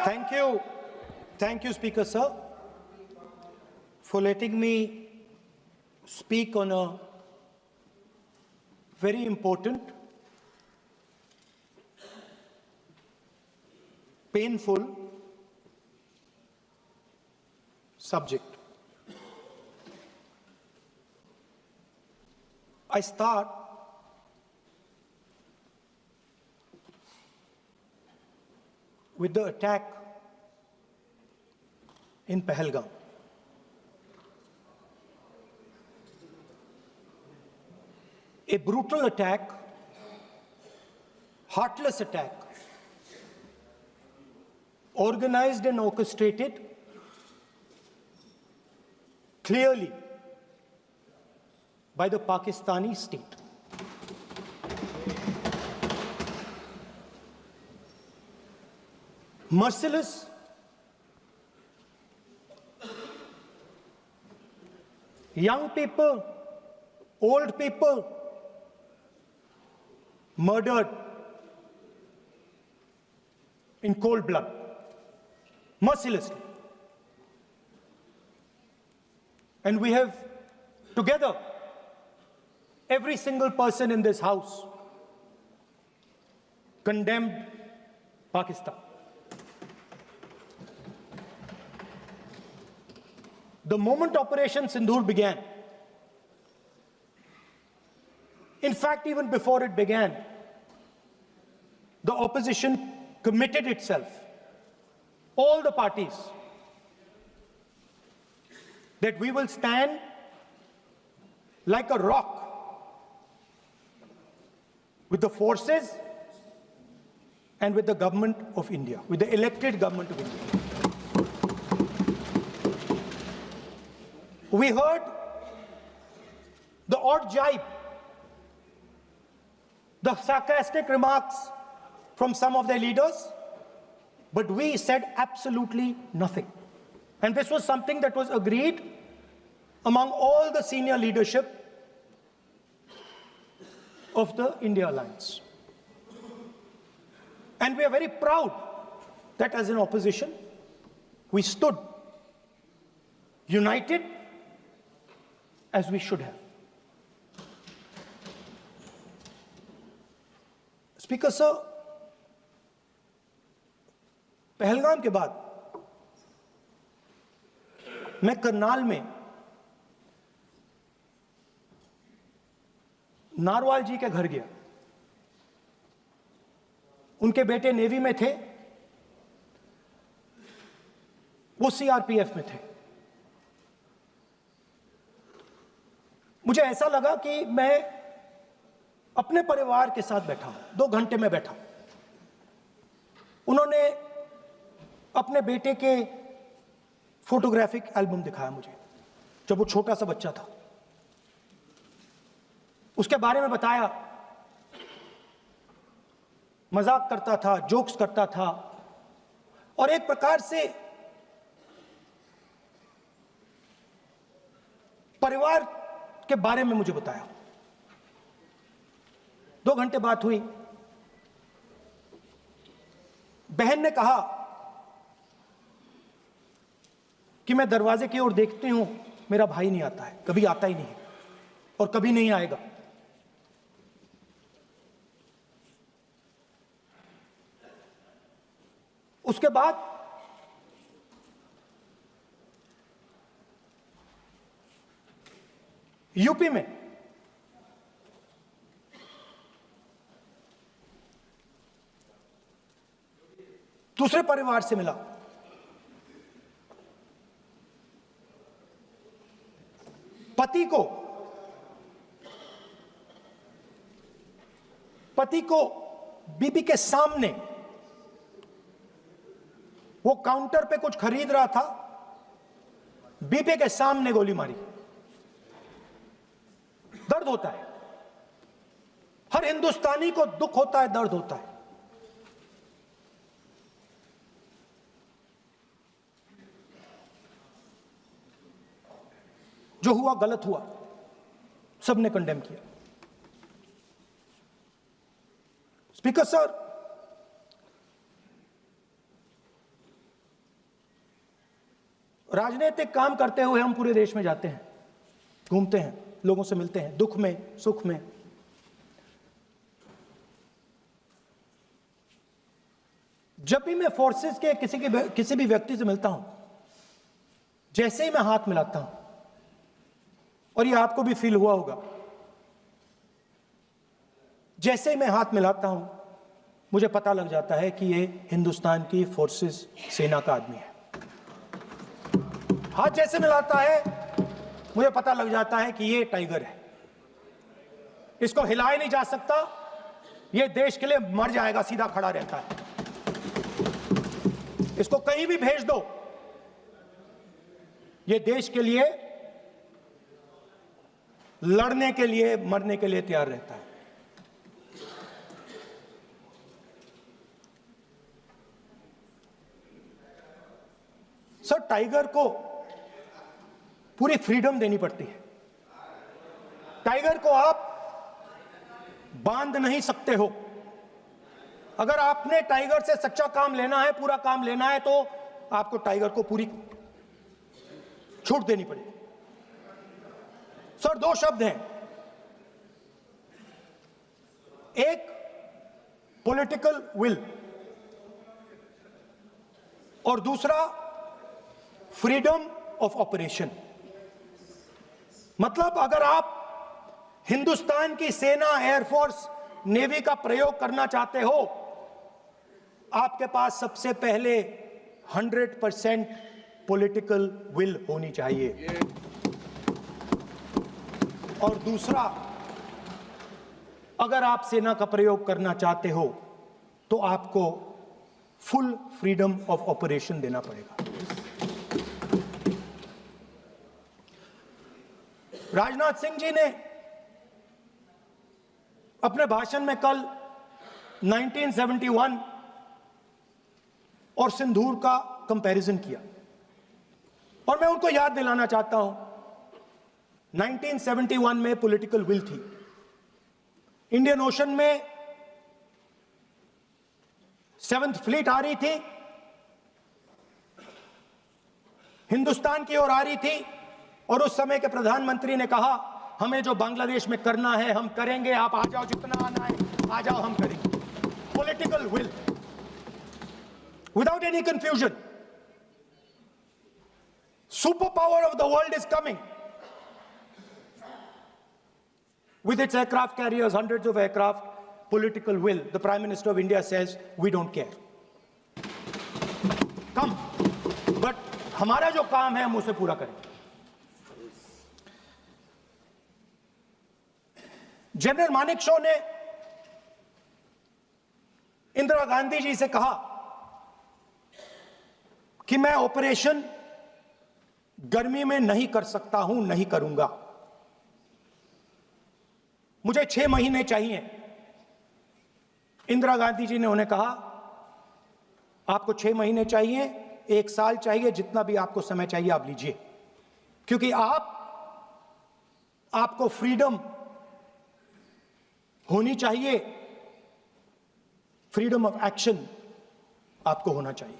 Thank you. Thank you, Speaker Sir, for letting me speak on a very important, painful subject. I start with the attack in Pahalgam. A brutal attack, heartless attack, organized and orchestrated clearly by the Pakistani state. Merciless, young people, old people, murdered in cold blood, mercilessly. And we have together, every single person in this house, condemned Pakistan. The moment Operation Sindoor began, in fact, even before it began, the opposition committed itself, all the parties, that we will stand like a rock with the forces and with the government of India, with the elected government of India. We heard the odd jibe, the sarcastic remarks from some of their leaders, but we said absolutely nothing. And this was something that was agreed among all the senior leadership of the India Alliance. And we are very proud that as an opposition, we stood united as we should have. Speaker Sir, Pahalgam के बाद मैं करनाल में narwhal जी के घर गया। उनके बेटे navy में थे, वो सीआरपीएफ में थे। मुझे ऐसा लगा कि मैं अपने परिवार के साथ बैठा हूं। 2 घंटे में बैठा। उन्होंने अपने बेटे के फोटोग्राफिक एल्बम दिखाया मुझे, जब वो छोटा सा बच्चा था। उसके बारे में बताया, मजाक करता था, जोक्स करता था, और एक प्रकार से परिवार के बारे में मुझे बताया। 2 घंटे बात हुई। बहन ने कहा कि मैं दरवाजे की ओर देखती हूं, मेरा भाई नहीं आता है, कभी आता ही नहीं है और कभी नहीं आएगा। उसके बाद यूपी में दूसरे परिवार से मिला। पति को बीबी के सामने, वो काउंटर पे कुछ खरीद रहा था, बीबी के सामने गोली मारी। दर्द होता है, हर हिंदुस्तानी को दुख होता है, दर्द होता है। जो हुआ गलत हुआ, सबने कंडेम किया। स्पीकर सर, राजनीतिक काम करते हुए हम पूरे देश में जाते हैं, घूमते हैं, लोगों से मिलते हैं, दुख में, सुख में। जब भी मैं फोर्सेस के किसी भी व्यक्ति से मिलता हूं, जैसे ही मैं हाथ मिलाता हूं, और ये आपको भी फील हुआ होगा, जैसे ही मैं हाथ मिलाता हूं मुझे पता लग जाता है कि ये हिंदुस्तान की फोर्सेस सेना का आदमी है। हाथ जैसे मिलाता है मुझे पता लग जाता है कि ये टाइगर है, इसको हिलाया नहीं जा सकता, ये देश के लिए मर जाएगा, सीधा खड़ा रहता है, इसको कहीं भी भेज दो, ये देश के लिए लड़ने के लिए, मरने के लिए तैयार रहता है। सर, टाइगर को पूरी फ्रीडम देनी पड़ती है। टाइगर को आप बांध नहीं सकते हो। अगर आपने टाइगर से सच्चा काम लेना है, पूरा काम लेना है, तो आपको टाइगर को पूरी छूट देनी पड़ेगी। सर, दो शब्द हैं, एक पॉलिटिकल विल और दूसरा फ्रीडम ऑफ ऑपरेशन। मतलब अगर आप हिंदुस्तान की सेना, एयरफोर्स, नेवी का प्रयोग करना चाहते हो, आपके पास सबसे पहले 100% पॉलिटिकल विल होनी चाहिए, और दूसरा, अगर आप सेना का प्रयोग करना चाहते हो तो आपको फुल फ्रीडम ऑफ ऑपरेशन देना पड़ेगा। राजनाथ सिंह जी ने अपने भाषण में कल 1971 और सिंदूर का कंपैरिजन किया, और मैं उनको याद दिलाना चाहता हूं, 1971 में पॉलिटिकल विल थी, इंडियन ओशन में 7th फ्लीट आ रही थी, हिंदुस्तान की ओर आ रही थी, और उस समय के प्रधानमंत्री ने कहा, हमें जो बांग्लादेश में करना है हम करेंगे, आप आ जाओ, जितना आना है आ जाओ, हम करेंगे। Political will, without any confusion. Super power of the world is coming with its aircraft carriers, hundreds of aircraft, political will. The Prime Minister of India says, we don't care. Come. But हमारा जो काम है हम उसे पूरा करेंगे। General Manekshaw ने इंदिरा गांधी जी से कहा कि मैं ऑपरेशन गर्मी में नहीं कर सकता हूं, नहीं करूंगा, मुझे 6 महीने चाहिए। इंदिरा गांधी जी ने उन्हें कहा, आपको 6 महीने चाहिए, 1 साल चाहिए, जितना भी आपको समय चाहिए आप लीजिए, क्योंकि आपको फ्रीडम होनी चाहिए, फ्रीडम ऑफ एक्शन आपको होना चाहिए,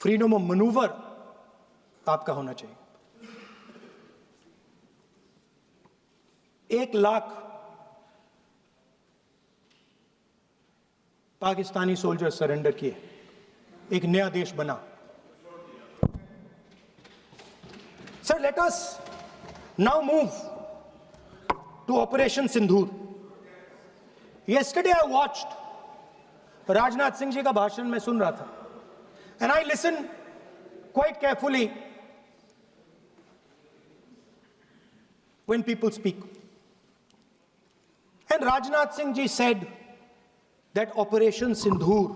फ्रीडम ऑफ मैनूवर आपका होना चाहिए। 1 लाख पाकिस्तानी सोल्जर सरेंडर किए, एक नया देश बना। Sir, let us now move to operation Sindoor. Yesterday I watched, Rajnath Singh ji का भाषण मैं सुन रहा था, and I listen quite carefully when people speak. And Rajnath Singh ji said that Operation Sindoor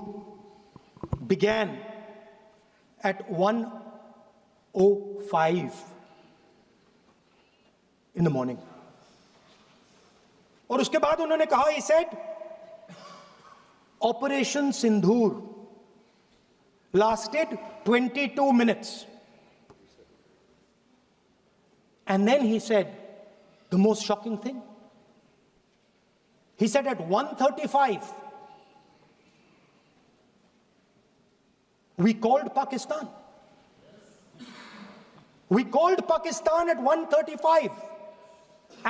began at 1:05 in the morning. और उसके बाद उन्होंने कहा, he said, Operation Sindoor lasted 22 minutes. And then he said the most shocking thing. He said at 1:35, We called Pakistan. We called Pakistan at 1:35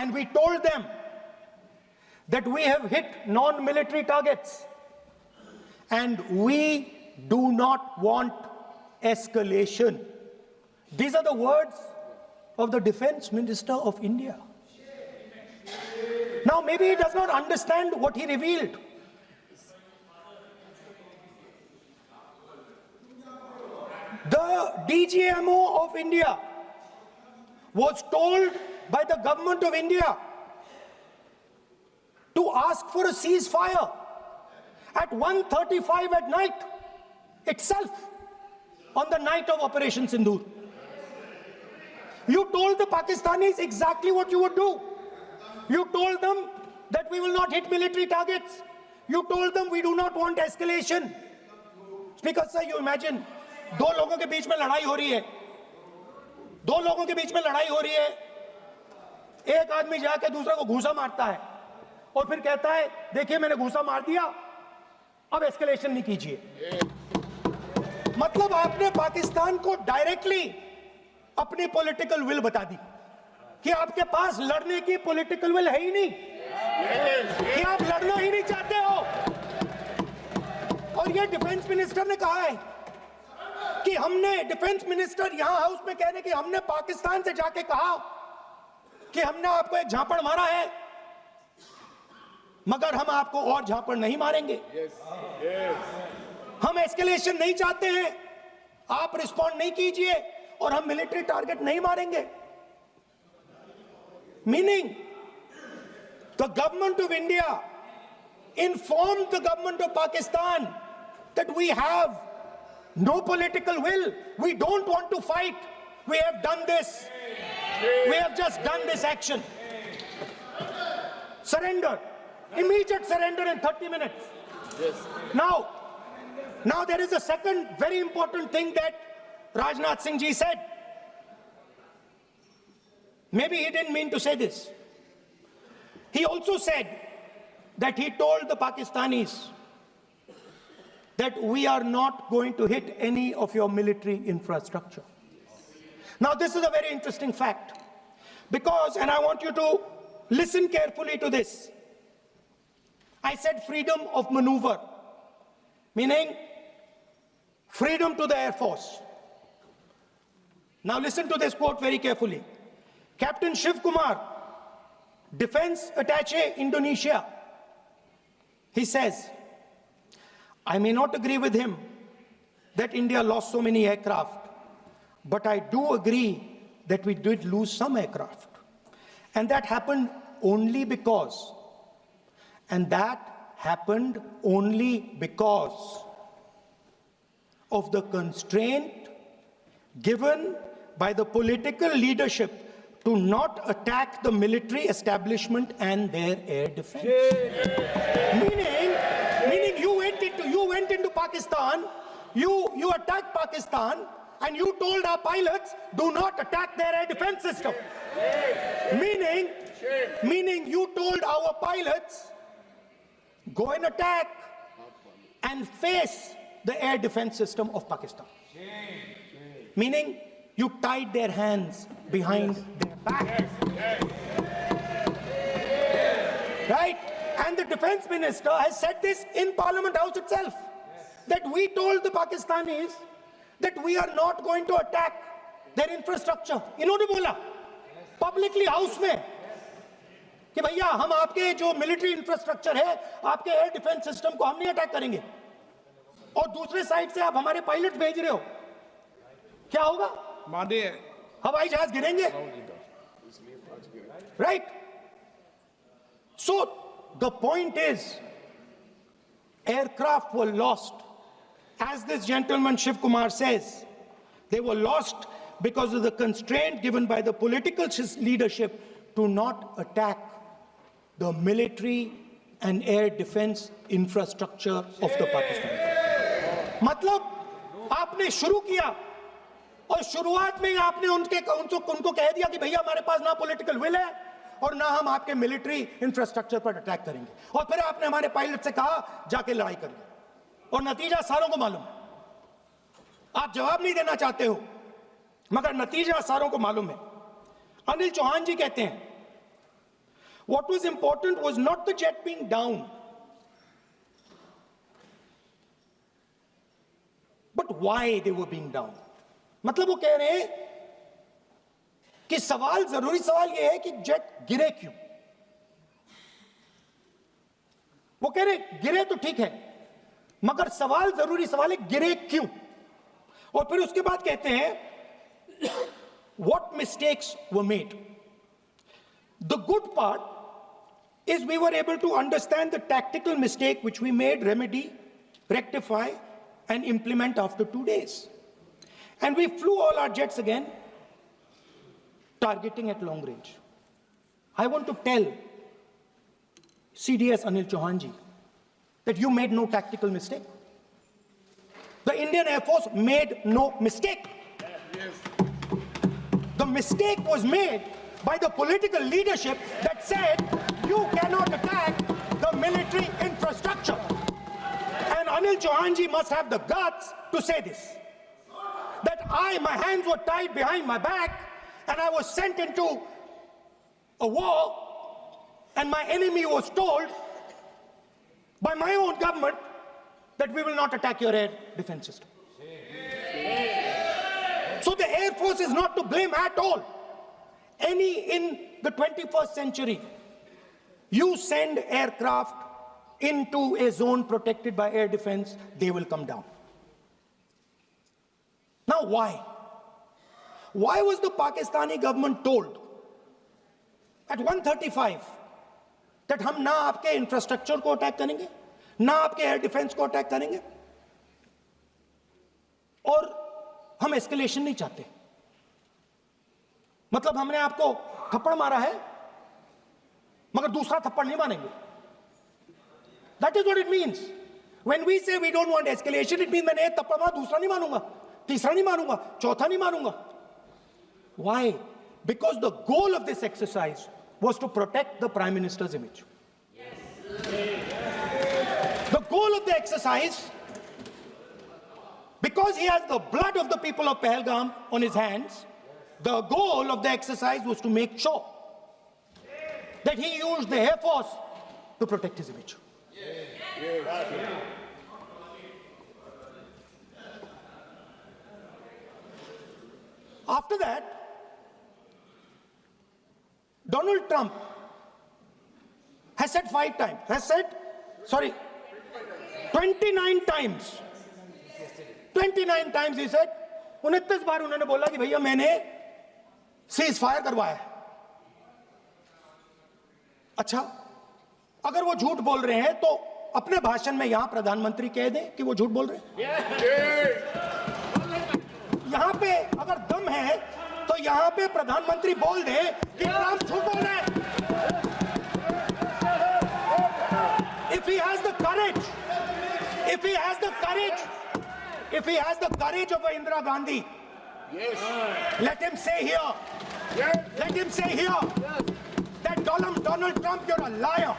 and we told them that we have hit non-military targets and we do not want escalation. These are the words of the Defense Minister of India. Now, maybe he does not understand what he revealed. The DGMO of India was told by the government of India to ask for a ceasefire at 1:35 at night itself, on the night of Operation Sindoor. You told the Pakistanis exactly what you would do. You told them that we will not hit military targets. You told them we do not want escalation. Speaker sir, you imagine, दो लोगों के बीच में लड़ाई हो रही है, दो लोगों के बीच में लड़ाई हो रही है, एक आदमी जाके दूसरे को घूंसा मारता है और फिर कहता है देखिए मैंने घूंसा मार दिया, अब एस्केलेशन नहीं कीजिए। मतलब आपने पाकिस्तान को डायरेक्टली अपनी पॉलिटिकल विल बता दी कि आपके पास लड़ने की पॉलिटिकल विल है ही नहीं, कि आप लड़ना ही नहीं चाहते हो। और ये डिफेंस मिनिस्टर ने कहा है कि हमने, डिफेंस मिनिस्टर यहां हाउस में कह रहे कि हमने पाकिस्तान से जाके कहा कि हमने आपको एक झापड़ मारा है मगर हम आपको और झापड़ नहीं मारेंगे। हम एस्केलेशन नहीं चाहते हैं, आप रिस्पॉन्ड नहीं कीजिए और हम मिलिट्री टारगेट नहीं मारेंगे। Meaning the government of India informed the government of Pakistan that we have no political will, we don't want to fight, we have done this, we have just done this action. Surrender, immediate surrender in 30 minutes. Yes. Now there is a second very important thing that Rajnath Singh ji said. Maybe he didn't mean to say this. He also said that he told the Pakistanis that we are not going to hit any of your military infrastructure. Now this is a very interesting fact because, and I want you to listen carefully to this. I said freedom of maneuver, meaning freedom to the Air Force. Now listen to this quote very carefully. Captain Shiv Kumar, Defense Attaché, Indonesia, he says, I may not agree with him that India lost so many aircraft, but I do agree that we did lose some aircraft. And that happened only because, of the constraint given by the political leadership to not attack the military establishment and their air defense. Meaning you went into Pakistan, you attacked Pakistan, and you told our pilots, do not attack their air defense system. Meaning you told our pilots, go and attack and face the air defense system of Pakistan. Meaning you tied their hands behind their back. Right? And the defense minister has said this in Parliament House itself, that we told the Pakistanis that we are not going to attack their infrastructure. इन्होंने बोला publicly house में कि भैया हम आपके जो military infrastructure है, आपके air defense system को हम नहीं attack करेंगे, और दूसरे साइड से आप हमारे पायलट भेज रहे हो, क्या होगा? हवाई जहाज गिरेंगे, right? So the point is, aircraft were lost. As this gentleman Shiv Kumar says, they were lost because of the constraint given by the political leadership to not attack the military and air defense infrastructure of the Pakistan. मतलब आपने शुरू किया और शुरुआत में आपने उनको कह दिया कि भैया हमारे पास ना पॉलिटिकल विल है और ना हम आपके मिलिट्री इंफ्रास्ट्रक्चर पर अटैक करेंगे, और फिर आपने हमारे पायलट से कहा जाके लड़ाई करिए, और नतीजा सारों को मालूम है। आप जवाब नहीं देना चाहते हो, मगर नतीजा सारों को मालूम है। अनिल चौहान जी कहते हैं, what was important was not the jet being down, but why they were being down. मतलब वो कह रहे हैं कि जरूरी सवाल ये है कि जेट गिरे क्यों। वो कह रहे गिरे तो ठीक है, मगर जरूरी सवाल है गिरे क्यों। और फिर उसके बाद कहते हैं what mistakes were made. The good part is we were able to understand the tactical mistake which we made, remedy, rectify, and implement after 2 days. And we flew all our jets again, targeting at long range. I want to tell CDS Anil Chauhan ji that you made no tactical mistake. The Indian Air Force made no mistake. The mistake was made by the political leadership that said you cannot attack the military infrastructure. And Anil Chauhan ji must have the guts to say this. That my hands were tied behind my back and I was sent into a war and my enemy was told by my own government that we will not attack your air defense system. So the Air Force is not to blame at all. In the 21st century, you send aircraft into a zone protected by air defense, they will come down. Now why? Why was the Pakistani government told at 1:35 that हम ना आपके infrastructure को attack करेंगे, ना आपके air defence को attack करेंगे, और हम एस्केलेशन नहीं चाहते? मतलब हमने आपको थप्पड़ मारा है मगर दूसरा थप्पड़ नहीं मारेंगे. That is what it means. When we say we don't want escalation, it means मैंने एक थप्पड़ मारा, दूसरा नहीं मारूंगा, तीसरा नहीं मारूंगा, चौथा नहीं मारूंगा. Why? Because the goal of this exercise was to protect the Prime Minister's image. The goal of the exercise, because he has the blood of the people of Pahalgam on his hands, the goal of the exercise was to make sure that he used the Air Force to protect his image. After that, Donald Trump has said 29 times. 29 times he said, 29 बार उन्होंने बोला कि भैया मैंने cease fire करवाया है. अच्छा, अगर वो झूठ बोल रहे हैं तो अपने भाषण में यहां प्रधानमंत्री कह दें कि वो झूठ बोल रहे हैं. यहां पे अगर दम है तो यहां पे प्रधानमंत्री बोल दे कि ट्रंप झूठ बोल रहे हैं. If he has the courage, if he has the courage of Indira Gandhi, let him say here, that Donald Trump, you're a liar.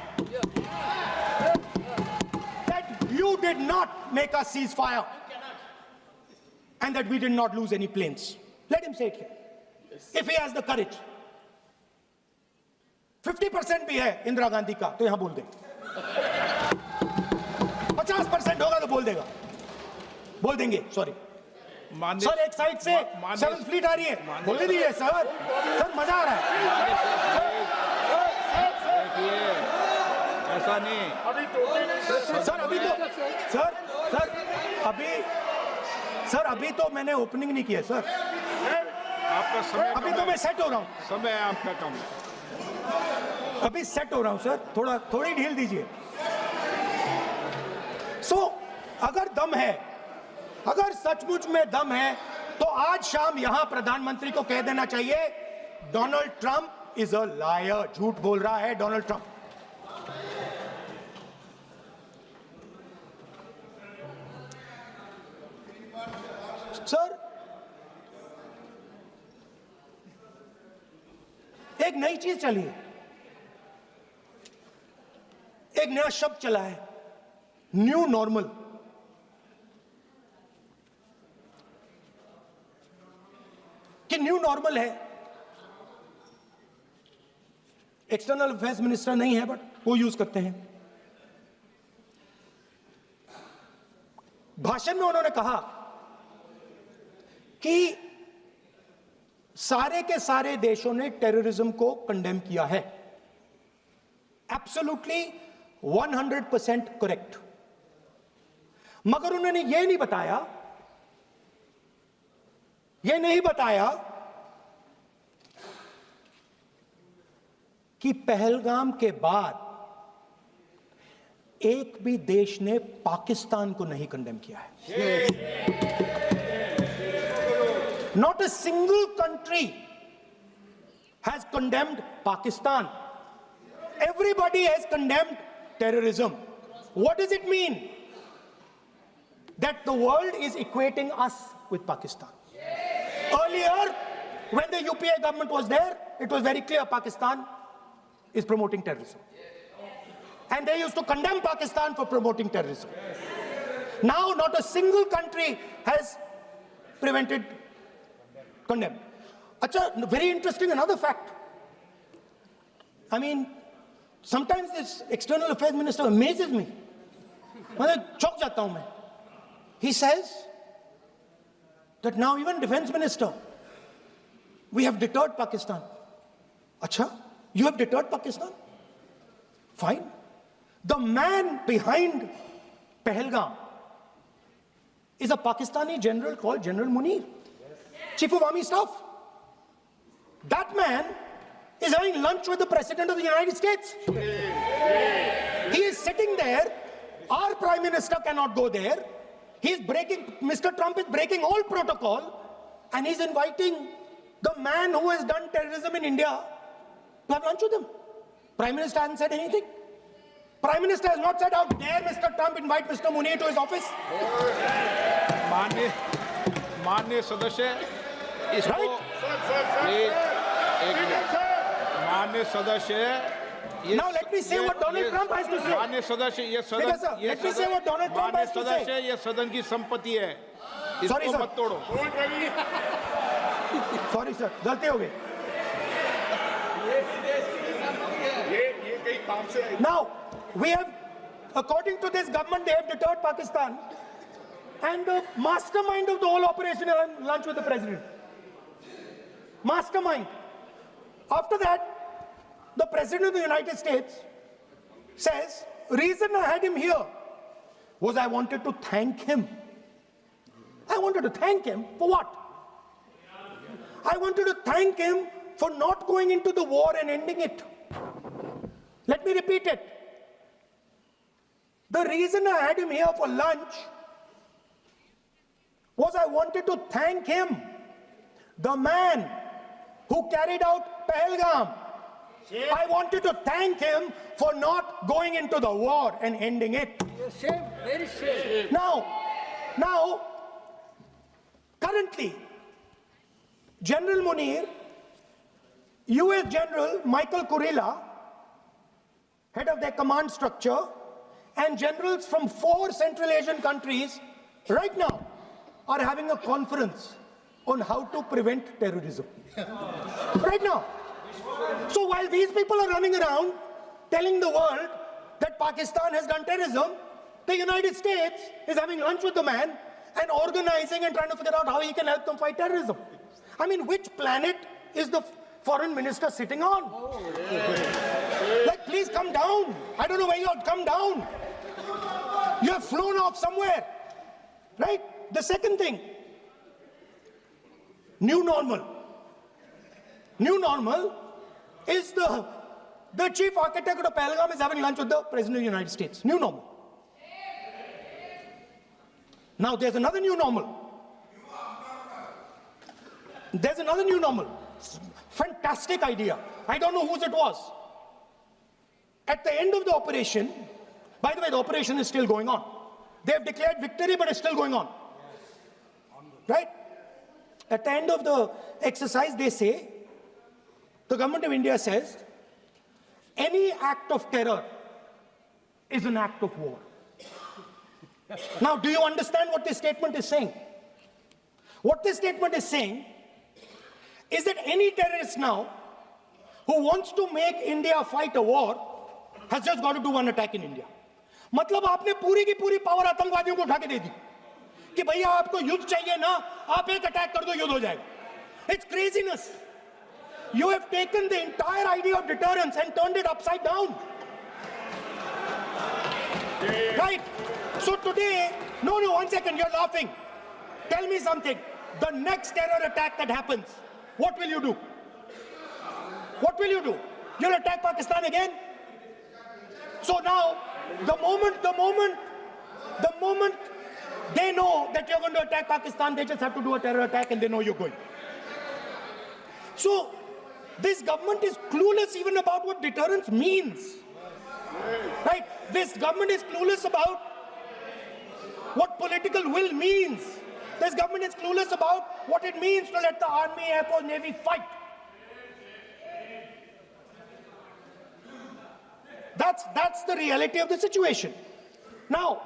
That you did not make us ceasefire and that we did not lose any planes. Let him say it here. If he has the courage. 50% भी है इंदिरा गांधी का तो यहां बोल दे. 50% होगा तो बोल देगा, बोल देंगे. सॉरी सर, एक साइड से 7th फ्लीट आ रही है, बोल दीजिए सर. सर मजा आ रहा है. ऐसा नहीं सर. अभी तो मैंने ओपनिंग नहीं किया सर. आपका समय अभी तो मैं सेट हो रहा हूँ. समय आपका कम. अभी सेट हो रहा हूं सर, थोड़ी ढील दीजिए. अगर दम है, अगर सचमुच में दम है तो आज शाम यहां प्रधानमंत्री को कह देना चाहिए Donald Trump is a liar. झूठ बोल रहा है डोनाल्ड ट्रंप. सर, एक नई चीज चली है, एक नया शब्द चला है, न्यू नॉर्मल. कि न्यू नॉर्मल है। एक्सटर्नल अफेयर्स मिनिस्टर नहीं है, बट वो यूज करते हैं। भाषण में उन्होंने कहा कि सारे के सारे देशों ने टेररिज्म को कंडेम किया है। Absolutely 100% correct. मगर उन्होंने यह नहीं बताया कि पहलगाम के बाद एक भी देश ने पाकिस्तान को नहीं कंडेम किया है। Not a single country has condemned Pakistan. Everybody has condemned terrorism. What does it mean? That the world is equating us with Pakistan. Earlier, when the UPA government was there, it was very clear Pakistan is promoting terrorism. And they used to condemn Pakistan for promoting terrorism. Now, not a single country has prevented condemn. Acha, very interesting, another fact. I mean, sometimes this external affairs minister amazes me. चौंक जाता हूं मैं. He says that now even defense minister, we have deterred Pakistan. Acha, you have deterred Pakistan? Fine. The man behind Pahalgam is a Pakistani general called General Munir. Chief of Army Staff. That man is having lunch with the President of the United States. He is sitting there. Our Prime Minister cannot go there. Mr. Trump is breaking all protocol, and he's inviting the man who has done terrorism in India to have lunch with him. Prime Minister hasn't said anything. Prime Minister has not said, how dare Mr. Trump invite Mr. Munir to his office. माननीय सदस्य इसको माननीय सदस्य Now let me say what Donald Trump has to say. माननीय सदस्य ये सदन Let me say what Donald Trump has to say. सदस्य ये सदन की संपत्ति है, Sorry, इसको sir. मत तोड़ो. Sorry sir, गलती हो गई. Now we have, according to this government, they have deterred Pakistan, and the mastermind of the whole operation is on lunch with the president. Mastermind. After that, the President of the United States says, reason I had him here was I wanted to thank him. I wanted to thank him for what? I wanted to thank him for not going into the war and ending it. Let me repeat it. The reason I had him here for lunch was I wanted to thank him, the man who carried out Pahalgam. I wanted to thank him for not going into the war and ending it. Shame, very shame. Now, currently, General Munir, US General Michael Kurilla, head of their command structure, and generals from 4 Central Asian countries right now are having a conference on how to prevent terrorism. Right now. So while these people are running around telling the world that Pakistan has done terrorism, the United States is having lunch with the man and organizing and trying to figure out how he can help them fight terrorism. I mean, which planet is the foreign minister sitting on? Like, please come down. I don't know where you are. Come down. You have flown off somewhere. Right? The second thing, new normal. New normal is the chief architect of the Pahalgam is having lunch with the President of the United States. New normal. Now there's another new normal. There's another new normal. Fantastic idea. I don't know whose it was. At the end of the operation, by the way, the operation is still going on. They have declared victory, but it's still going on. Right? At the end of the exercise, they say, the government of India says, any act of terror is an act of war. Now, do you understand what this statement is saying? What this statement is saying is that any terrorist now who wants to make India fight a war has just got to do one attack in India. मतलब आपने पूरी की पूरी power आतंकवादियों को उठा के दे दी कि भैया आपको युद्ध चाहिए ना, आप एक अटैक कर दो, युद्ध हो जाएगा. It's craziness. You have taken the entire idea of deterrence and turned it upside down. Right? So today, no, one second, you're laughing. Tell me something. The next terror attack that happens, what will you do? What will you do? You'll attack Pakistan again? So now, the moment they know that you're going to attack Pakistan, they just have to do a terror attack and they know you're going. So, this government is clueless even about what deterrence means. Right? This government is clueless about what political will means. This government is clueless about what it means to let the Army, Air Force, Navy fight. That's the reality of the situation. Now,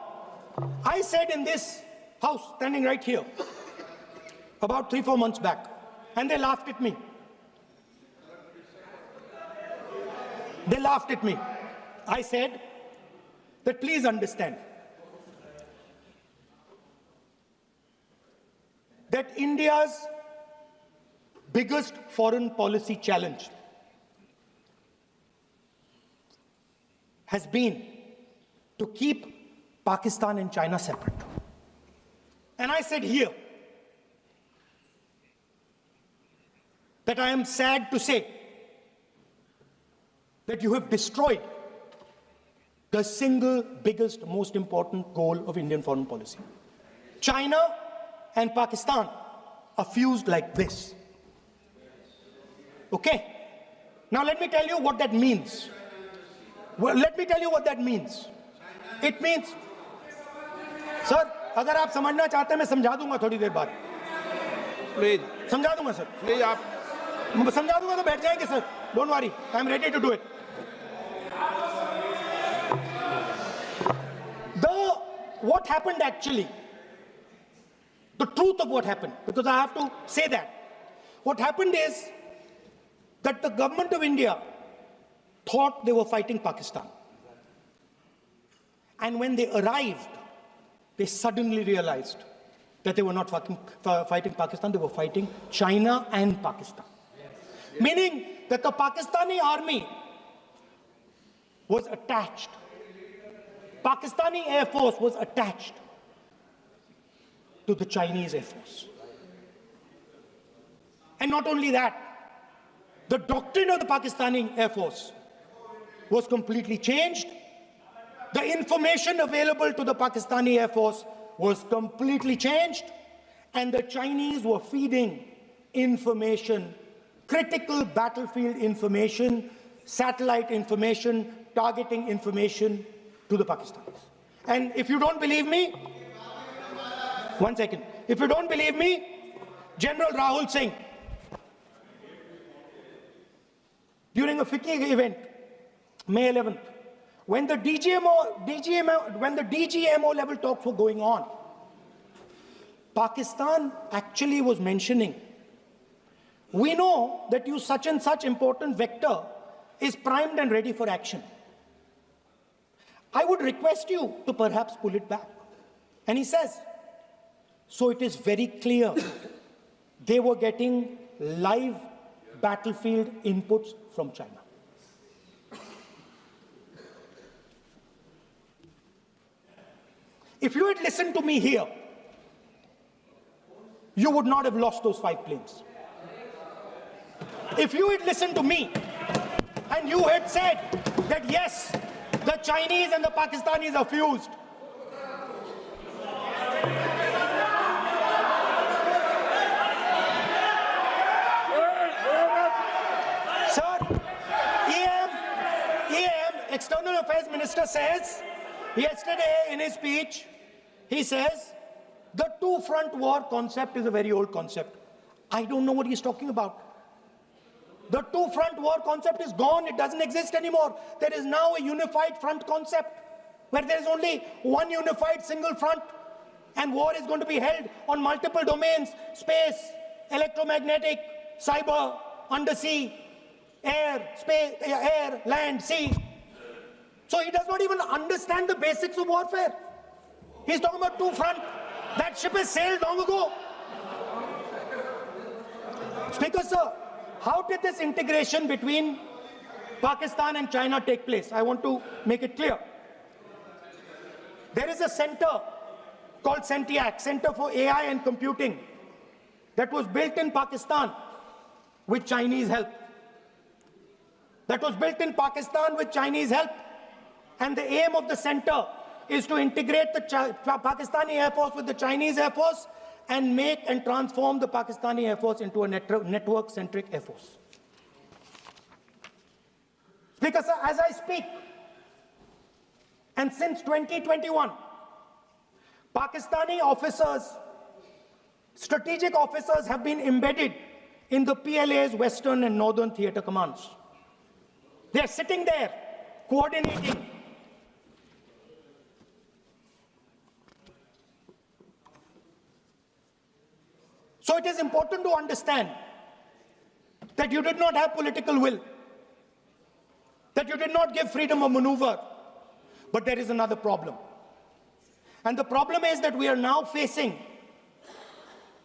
I said in this house, standing right here, about 3-4 months back, and they laughed at me. They laughed at me. I said that please understand that India's biggest foreign policy challenge has been to keep Pakistan and China separate. And I said here that I am sad to say that you have destroyed the single biggest, most important goal of Indian foreign policy. China and Pakistan are fused like this. Okay? Now let me tell you what that means. Well, let me tell you what that means. It means, sir, अगर आप समझना चाहते हैं मैं समझा दूंगा थोड़ी देर बाद. प्लीज समझा दूंगा सर. प्लीज आप समझा दूंगा तो बैठ जाएंगे sir. Don't worry, I am ready to do it. What happened actually, the truth of what happened, because I have to say that. What happened is that the government of India thought they were fighting Pakistan. And when they arrived, they suddenly realized that they were not fighting Pakistan, they were fighting China and Pakistan. Meaning that the Pakistani army was attached. Pakistani Air Force was attached to the Chinese Air Force. And not only that, the doctrine of the Pakistani Air Force was completely changed. The information available to the Pakistani Air Force was completely changed. And the Chinese were feeding information, critical battlefield information, satellite information, targeting information to the Pakistanis. And if you don't believe me, one second. If you don't believe me, General Rahul Singh, during a FICCI event, May 11th, when the DGMO level talks were going on, Pakistan actually was mentioning, we know that you such and such important vector is primed and ready for action. I would request you to perhaps pull it back. And he says, so it is very clear they were getting live battlefield inputs from China. If you had listened to me here, you would not have lost those 5 planes. If you had listened to me and you had said that yes, the Chinese and the Pakistanis are fused. Sir, EM, External Affairs Minister says, yesterday in his speech, he says, the two-front war concept is a very old concept. I don't know what he's talking about. The two-front war concept is gone. It doesn't exist anymore. There is now a unified front concept where there is only one unified single front and war is going to be held on multiple domains: space, electromagnetic, cyber, undersea, air, space, air, land, sea. So he does not even understand the basics of warfare. He's talking about two front. That ship has sailed long ago. Speaker, sir, how did this integration between Pakistan and China take place? I want to make it clear. There is a center called CENTIAC, Center for AI and Computing, that was built in Pakistan with Chinese help. That was built in Pakistan with Chinese help. And the aim of the center is to integrate the Pakistani Air Force with the Chinese Air Force and make and transform the Pakistani Air Force into a network-centric Air Force. Speaker, sir, as I speak, and since 2021, Pakistani officers, strategic officers have been embedded in the PLA's Western and Northern Theater Commands. They are sitting there, coordinating. So it is important to understand that you did not have political will, that you did not give freedom of maneuver, but there is another problem. And the problem is that we are now facing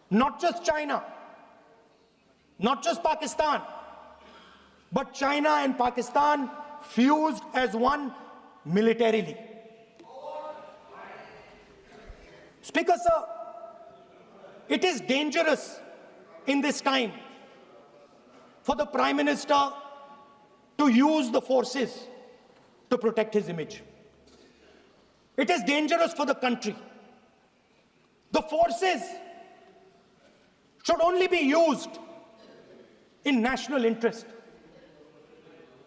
not just China, not just Pakistan, but China and Pakistan fused as one militarily. Speaker, sir, it is dangerous in this time for the Prime Minister to use the forces to protect his image. It is dangerous for the country. The forces should only be used in national interest.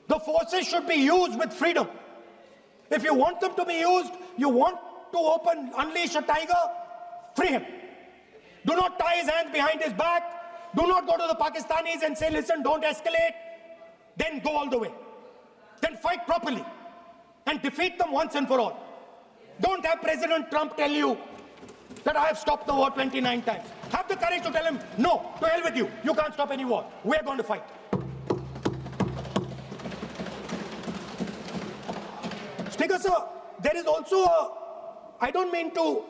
The forces should be used with freedom. If you want them to be used, you want to unleash a tiger, free him. Do not tie his hands behind his back. Do not go to the Pakistanis and say, listen, don't escalate. Then go all the way. Then fight properly and defeat them once and for all. Don't have President Trump tell you that I have stopped the war 29 times. Have the courage to tell him, no, to hell with you. You can't stop any war. We're going to fight. Speaker, sir, there is also I don't mean to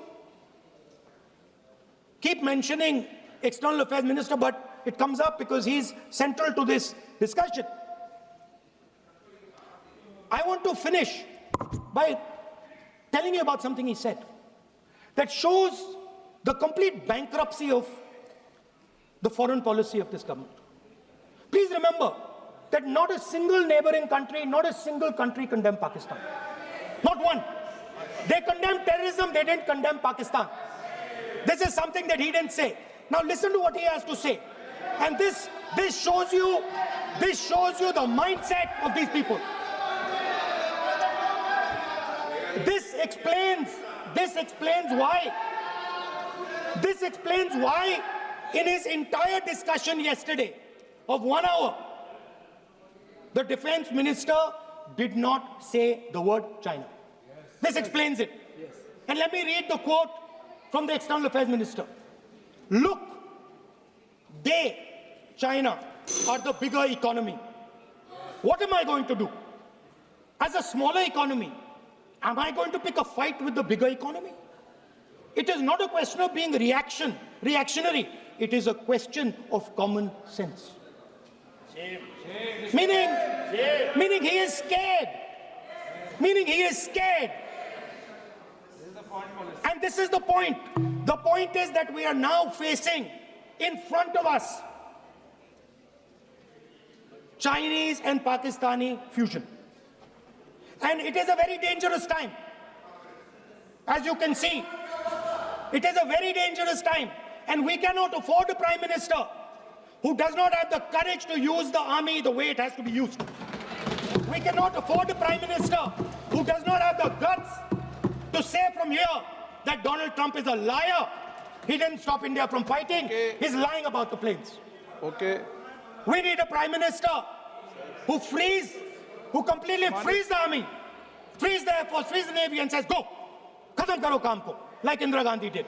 keep mentioning External Affairs Minister, but it comes up because he's central to this discussion. I want to finish by telling you about something he said that shows the complete bankruptcy of the foreign policy of this government. Please remember that not a single neighboring country, not a single country condemned Pakistan. Not one. They condemned terrorism, they didn't condemn Pakistan. This is something that he didn't say. Now listen to what he has to say. And this shows you the mindset of these people. This explains why in his entire discussion yesterday of 1 hour, the defense minister did not say the word China. This explains it. And let me read the quote from the External Affairs Minister. Look, China, are the bigger economy. What am I going to do? As a smaller economy, am I going to pick a fight with the bigger economy? It is not a question of being reactionary. It is a question of common sense. Meaning he is scared. And this is the point. The point is that we are now facing in front of us Chinese and Pakistani fusion. And it is a very dangerous time. As you can see, it is a very dangerous time. And we cannot afford a Prime Minister who does not have the courage to use the army the way it has to be used. We cannot afford a Prime Minister who does not have the guts to say from here that Donald Trump is a liar. He didn't stop India from fighting. Okay. He's lying about the planes. Okay. We need a Prime Minister who completely frees the army, frees the Air Force, frees the Navy and says, go, khatam karo kaam ko, like Indira Gandhi did.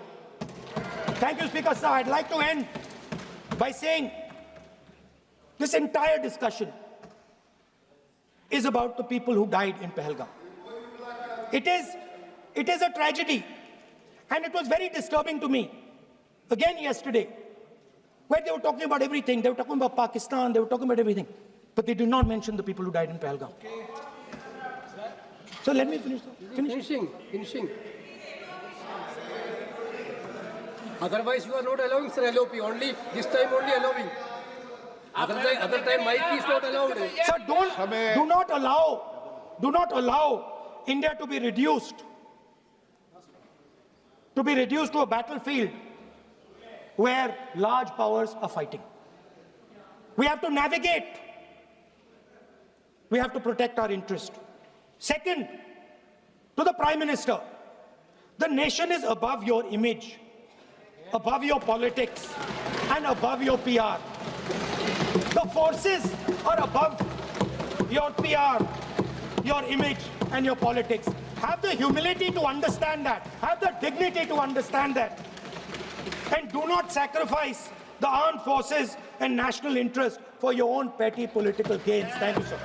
Thank you, Speaker, sir. I'd like to end by saying This entire discussion is about the people who died in Pahalgam. It is a tragedy. And it was very disturbing to me, again yesterday, where they were talking about everything. They were talking about Pakistan, they were talking about everything. But they did not mention the people who died in Pahalgam. So let me finish. Finishing. Otherwise, you are not allowing, sir, LOP. Only this time, only allowing. Other time, mic is not allowed. Sir, do not allow India to be reduced to a battlefield where large powers are fighting. We have to navigate. We have to protect our interest. Second, to the Prime Minister, the nation is above your image, above your politics, and above your PR. The forces are above your PR, your image, and your politics. Have the humility to understand that. Have the dignity to understand that. And do not sacrifice the armed forces and national interest for your own petty political gains. Thank you, sir.